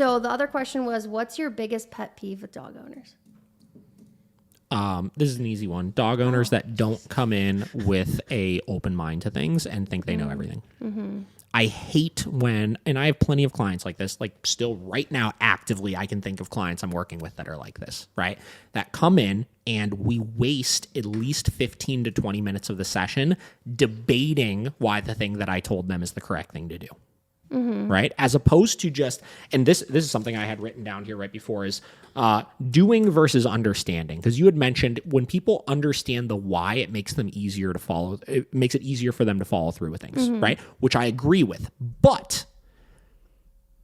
So the other question was, what's your biggest pet peeve with dog owners? This is an easy one. Dog owners that don't come in with a open mind to things and think they know everything. I hate when, and I have plenty of clients like this, like still right now actively, I can think of clients I'm working with that are like this, right? That come in and we waste at least 15 to 20 minutes of the session debating why the thing that I told them is the correct thing to do. Right? As opposed to just, and this is something I had written down here right before, is doing versus understanding. Because you had mentioned when people understand the why, it makes them easier to follow. It makes it easier for them to follow through with things, right? Which I agree with. But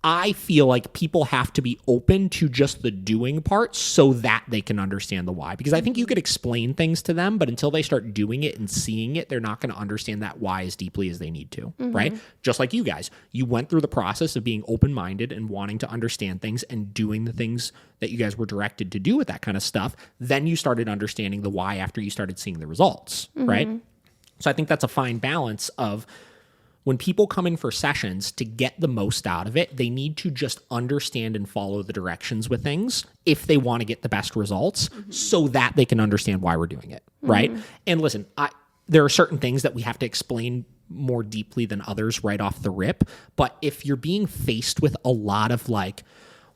I feel like people have to be open to just the doing part so that they can understand the why. Because I think you could explain things to them, but until they start doing it and seeing it, they're not going to understand that why as deeply as they need to, right? Just like you guys. You went through the process of being open-minded and wanting to understand things and doing the things that you guys were directed to do with that kind of stuff. Then you started understanding the why after you started seeing the results, right? So I think that's a fine balance of, when people come in for sessions, to get the most out of it, they need to just understand and follow the directions with things if they want to get the best results so that they can understand why we're doing it, right? And listen, there are certain things that we have to explain more deeply than others right off the rip. But if you're being faced with a lot of like,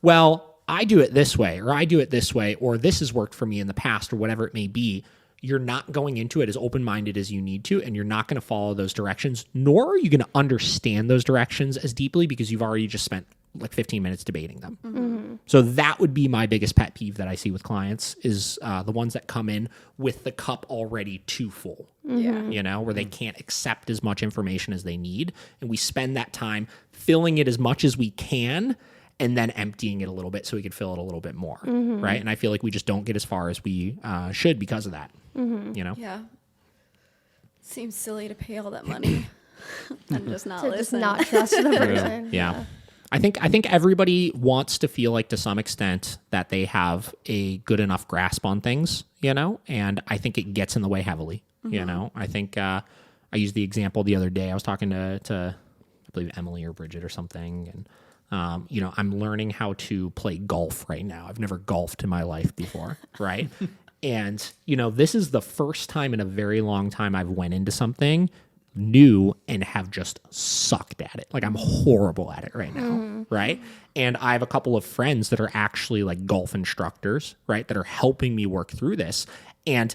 well, I do it this way, or I do it this way, or this has worked for me in the past, or whatever it may be, you're not going into it as open-minded as you need to, and you're not going to follow those directions, nor are you going to understand those directions as deeply because you've already just spent like 15 minutes debating them. So that would be my biggest pet peeve that I see with clients is the ones that come in with the cup already too full, you know, where they can't accept as much information as they need. And we spend that time filling it as much as we can and then emptying it a little bit so we could fill it a little bit more, right? And I feel like we just don't get as far as we should because of that, you know? Yeah. Seems silly to pay all that money and just not listen. Just not trust the person. Yeah. I think everybody wants to feel like to some extent that they have a good enough grasp on things, you know? And I think it gets in the way heavily, you know? I think I used the example the other day. I was talking to I believe Emily or Bridget or something, and you know, I'm learning how to play golf right now. I've never golfed in my life before, right? And, you know, this is the first time in a very long time I've went into something new and have just sucked at it. Like I'm horrible at it right now, right? And I have a couple of friends that are actually like golf instructors, right, that are helping me work through this. And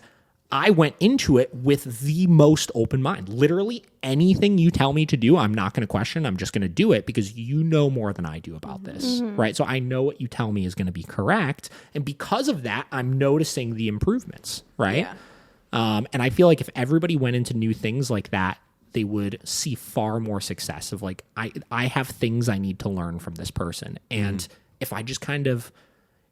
I went into it with the most open mind. Literally anything you tell me to do, I'm not going to question. I'm just going to do it because you know more than I do about this, right? So I know what you tell me is going to be correct. And because of that, I'm noticing the improvements, right? Yeah. And I feel like if everybody went into new things like that, they would see far more success of like, I have things I need to learn from this person. And if I just kind of,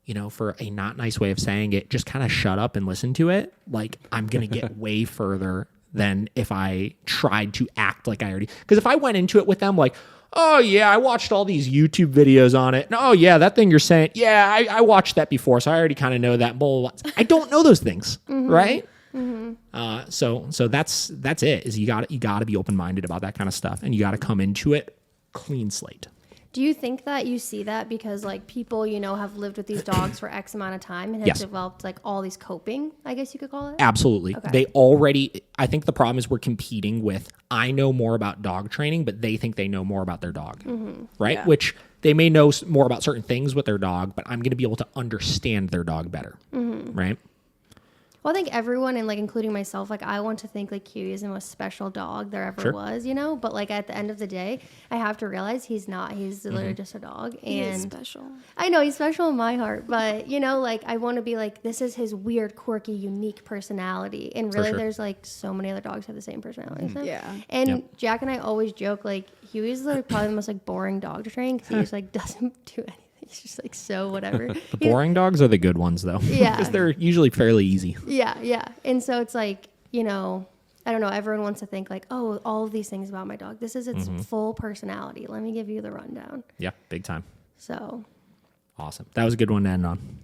you know, for a not nice way of saying it, just kind of shut up and listen to it, like I'm going to get way further than if I tried to act like I already, because if I went into it with them like, oh yeah, I watched all these YouTube videos on it. And, oh yeah, that thing you're saying, yeah, I watched that before, so I already kind of know that. Blah, blah, blah. I don't know those things, right? So that's it. Is you got to be open minded about that kind of stuff, and you got to come into it clean slate. Do you think that you see that because like people, you know, have lived with these dogs for X amount of time and have developed like all these coping, I guess you could call it? Absolutely. Okay. They already, I think the problem is we're competing with, I know more about dog training, but they think they know more about their dog, right? Yeah. Which they may know more about certain things with their dog, but I'm going to be able to understand their dog better, right? Well, I think everyone, and like including myself, like I want to think like Huey is the most special dog there ever was, you know? But like at the end of the day, I have to realize he's not. He's literally just a dog. And he is special. I know he's special in my heart, but you know, like I want to be like, this is his weird, quirky, unique personality. And really there's like so many other dogs have the same personality. Yeah. And Jack and I always joke like Huey's like probably the most like boring dog to train because he just like doesn't do anything. He's just like so whatever. The boring dogs are the good ones though. Yeah. Because they're usually fairly easy. Yeah. And so it's like, you know, I don't know, everyone wants to think like, oh, all of these things about my dog. This is its full personality. Let me give you the rundown. Yeah, big time. So. Awesome. That was a good one to end on.